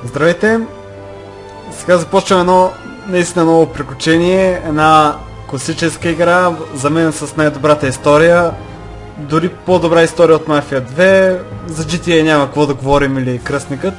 Здравейте! Сега започваме едно наистина ново приключение, една класическа игра, за мен с най-добрата история, дори по-добра история от Mafia 2, за GTA няма какво да говорим или кръстникът.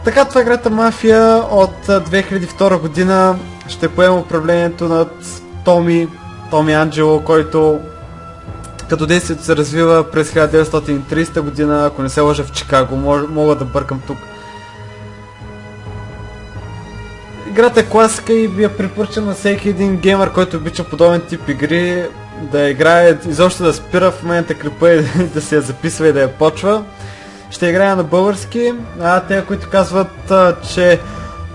Така, това е играта Mafia от 2002 година, ще поема управлението над Томи Анджело, който като действието се развива през 1930 година, ако не се лъжа в Чикаго, мога да бъркам тук. Играта е класика и ви я препоръчам на всеки един геймър, който обича подобен тип игри, да играе, изобщо да спира в момента клипа и да се я записва и да я почва. Ще играя на български, те, които казват, че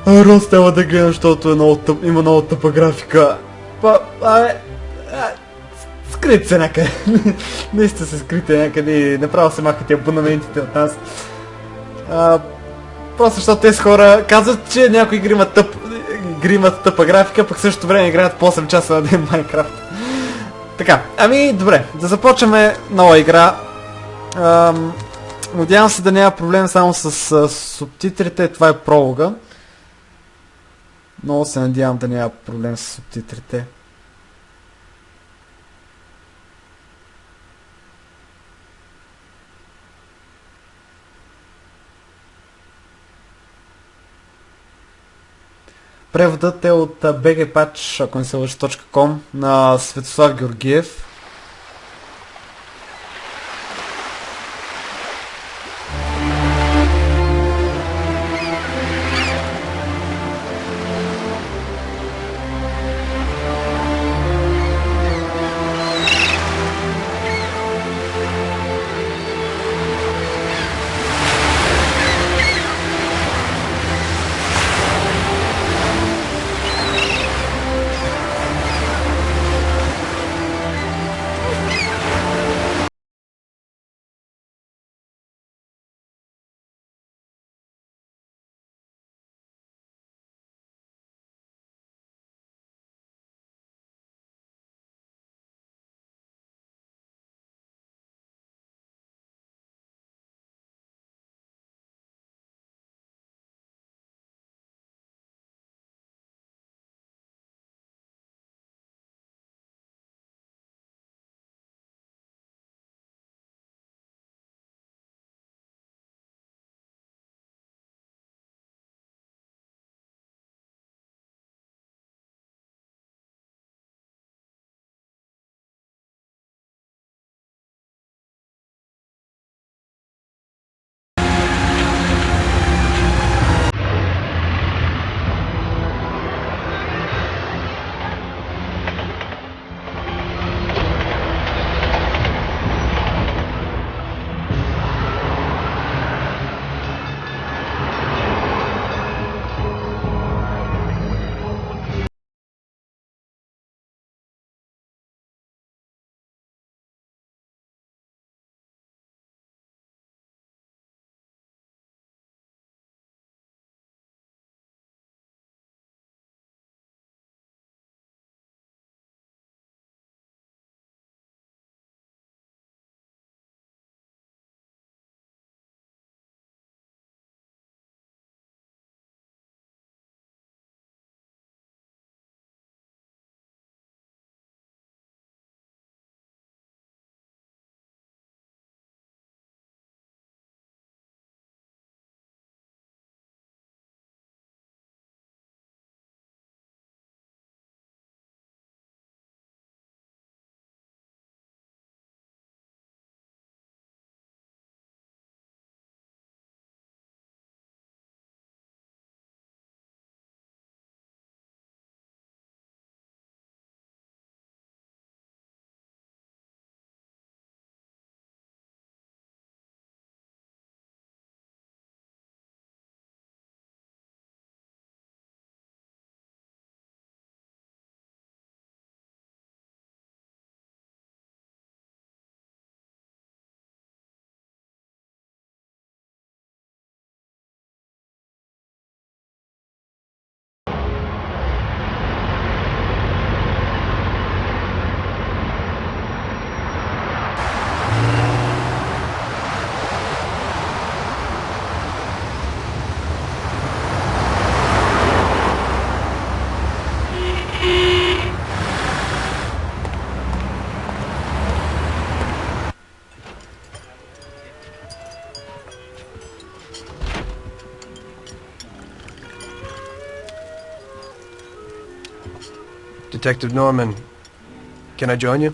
Рос няма да гледам, защото има много тъпа графика. Скрите се някъде. Наистина се скрите някъде и направо се махат абонаментите от нас. Просто защото тези хора казват, че някои игри имат тъпа графика, пък същото време играят по 8 часа на ден Майнкрафт. Така, добре, да започваме нова игра. Надявам се да няма проблем само с субтитрите, това е пролога. Много се надявам да няма проблем с субтитрите. Преводът е от bgpatch, ако не се лъжа, .com на Светослав Георгиев. Detective Norman, can I join you?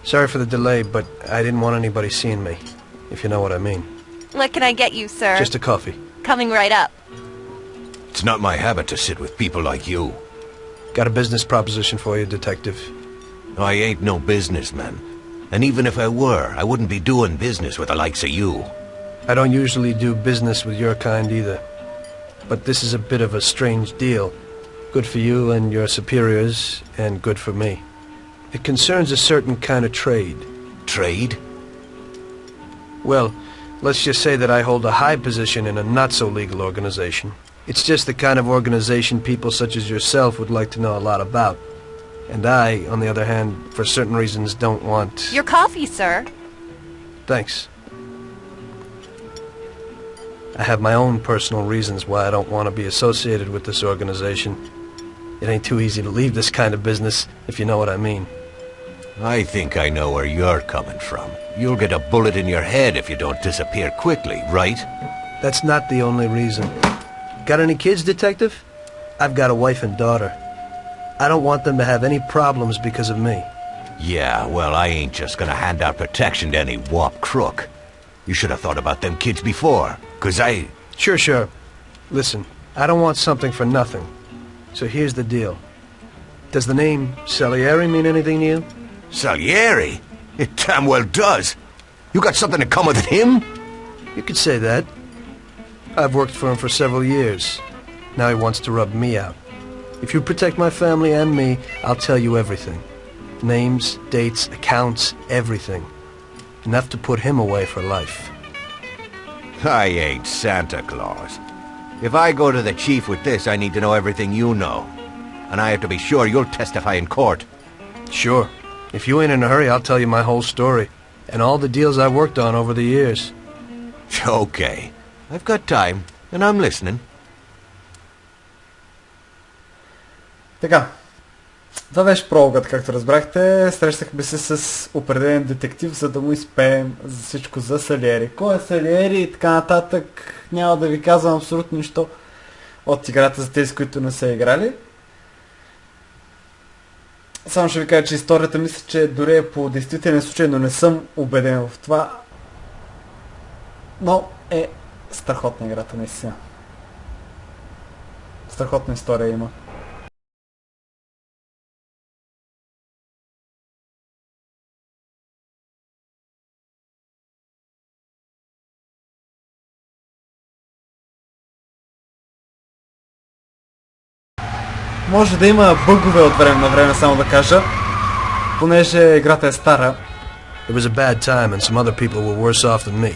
Sorry for the delay, but I didn't want anybody seeing me, if you know what I mean. What can I get you, sir? Just a coffee. Coming right up. It's not my habit to sit with people like you. Got a business proposition for you, Detective. I ain't no businessman. And even if I were, I wouldn't be doing business with the likes of you. I don't usually do business with your kind either. But this is a bit of a strange deal. Good for you and your superiors, and good for me. It concerns a certain kind of trade. Trade? Well, let's just say that I hold a high position in a not-so-legal organization. It's just the kind of organization people such as yourself would like to know a lot about. And I, on the other hand, for certain reasons don't want... Your coffee, sir. Thanks. I have my own personal reasons why I don't want to be associated with this organization. It ain't too easy to leave this kind of business, if you know what I mean. I think I know where you're coming from. You'll get a bullet in your head if you don't disappear quickly, right? That's not the only reason. Got any kids, Detective? I've got a wife and daughter. I don't want them to have any problems because of me. Yeah, well, I ain't just gonna hand out protection to any wop crook. You should have thought about them kids before, 'cause I... Sure. Listen, I don't want something for nothing. So here's the deal. Does the name Salieri mean anything to you? Salieri? It damn well does. You got something in common with him? You could say that. I've worked for him for several years. Now he wants to rub me out. If you protect my family and me, I'll tell you everything. Names, dates, accounts, everything. Enough to put him away for life. I ain't Santa Claus. If I go to the chief with this, I need to know everything you know. And I have to be sure you'll testify in court. Sure. If you ain't in a hurry, I'll tell you my whole story. And all the deals I've worked on over the years. Okay. I've got time, and I'm listening. Така, това беше прологът, както разбрахте. Срещахме се с определен детектив, за да му изпеем за всичко за Салиери. Кой е Салиери и така нататък, няма да ви казвам абсолютно нищо от играта за тези, които не са играли. Само ще ви кажа, че историята мисля, че дори е по действителен случай, но не съм убеден в това. Но е страхотна играта, наистина. Страхотна история има. Може да има бъгове от време на време, само да кажа, понеже играта е стара. It was a bad time and some other people were worse off than me.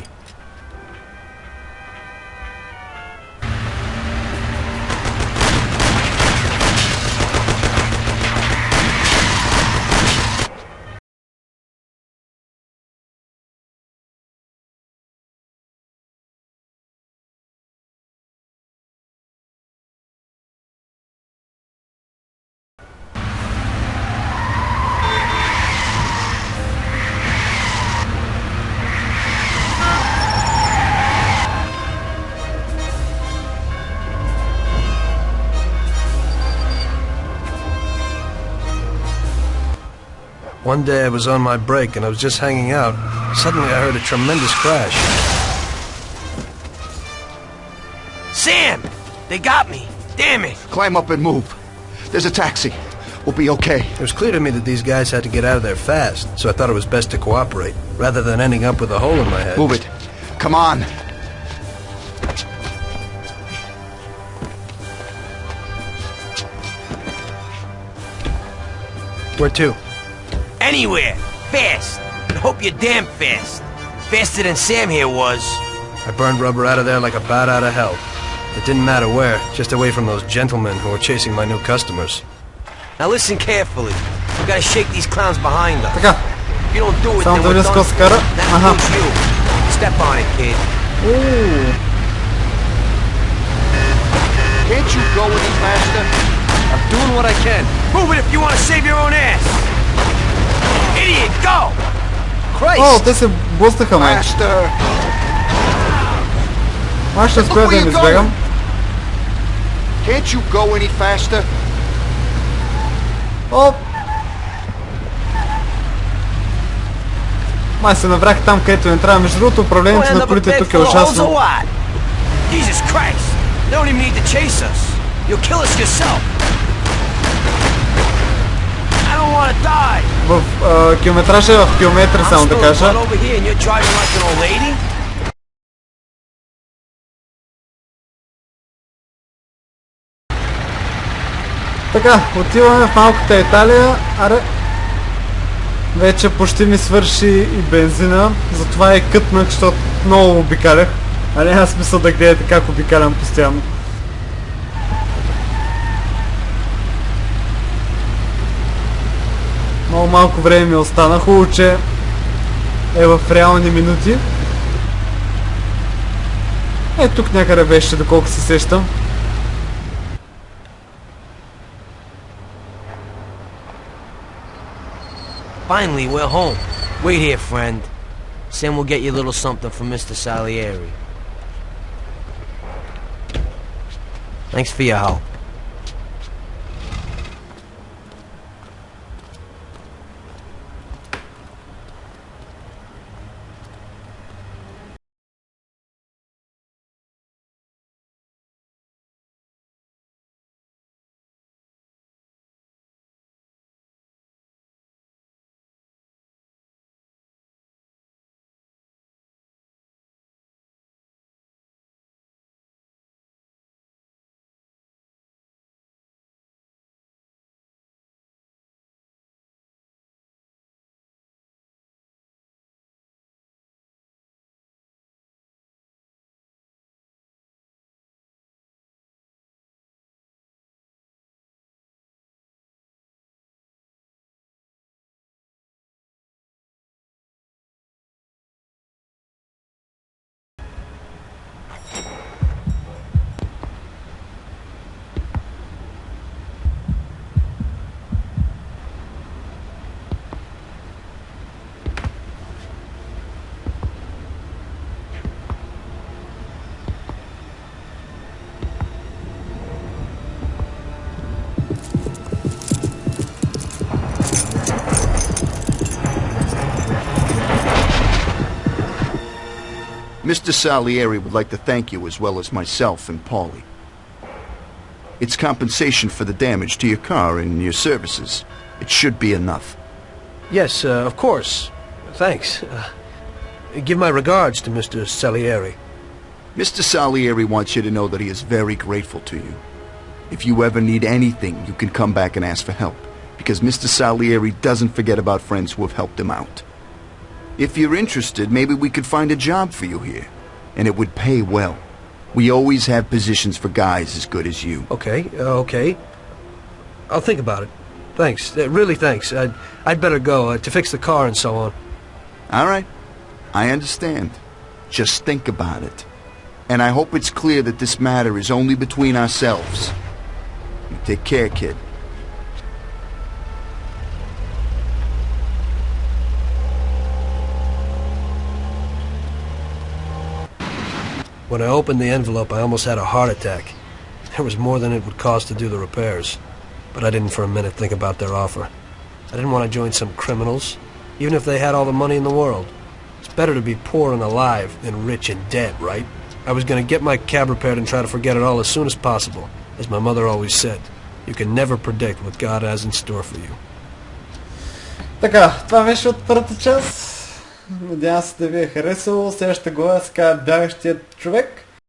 One day I was on my break and I was just hanging out. Suddenly I heard a tremendous crash. Sam! They got me! Damn it! Climb up and move. There's a taxi. We'll be okay. It was clear to me that these guys had to get out of there fast, so I thought it was best to cooperate, rather than ending up with a hole in my head. Move it. Come on. Where to? Anywhere! Fast! And hope you're damn fast. Faster than Sam here was. I burned rubber out of there like a bat out of hell. It didn't matter where, just away from those gentlemen who were chasing my new customers. Now listen carefully. We gotta shake these clowns behind us. Така, If you don't do it, само then да we're видя с какво done. се кара. That Аха. includes you. Step on it, kid. Can't you go any faster? I'm doing what I can. Move it if you want to save your own ass! Idiot, go! О, те се блъснаха, май. Faster! Аз ще успея да им избегам. Can't you go any faster? Оп! Май се наврях там, където не трябва. Между другото, управлението на колите тук е ужасно. Jesus Christ! You don't even need to chase us. You'll kill us yourself. I don't want to die. В километража е в километри, само да кажа. I'm over here and you're driving like an old lady? Така, отиваме в малката Италия. Аре, вече почти ми свърши и бензина, затова е кътнах, защото много обикалях. А няма смисъл да гледате как обикалям постоянно. Много малко време ми остана, хубаво, че е в реални минути. Е, тук някъде беше, доколко се сещам. Finally, we're home. Wait here, friend. Sam will get you a little something from Mr. Salieri. Thanks for your help. Mr. Salieri would like to thank you as well as myself and Paulie. It's compensation for the damage to your car and your services. It should be enough. Yes, of course. Thanks. Give my regards to Mr. Salieri. Mr. Salieri wants you to know that he is very grateful to you. If you ever need anything, you can come back and ask for help, because Mr. Salieri doesn't forget about friends who have helped him out. If you're interested, maybe we could find a job for you here, and it would pay well. We always have positions for guys as good as you. Okay, okay. I'll think about it. Thanks, really thanks. I'd better go to fix the car and so on. All right, I understand. Just think about it. And I hope it's clear that this matter is only between ourselves. You take care, kid. When I opened the envelope, I almost had a heart attack. There was more than it would cost to do the repairs. But I didn't for a minute think about their offer. I didn't want to join some criminals, even if they had all the money in the world. It's better to be poor and alive than rich and dead, right? I was going to get my cab repaired and try to forget it all as soon as possible. As my mother always said, you can never predict what God has in store for you. Така, това беше от първата част. Надявам се да ви е харесало. Следващата глава се казва Бягащият човек.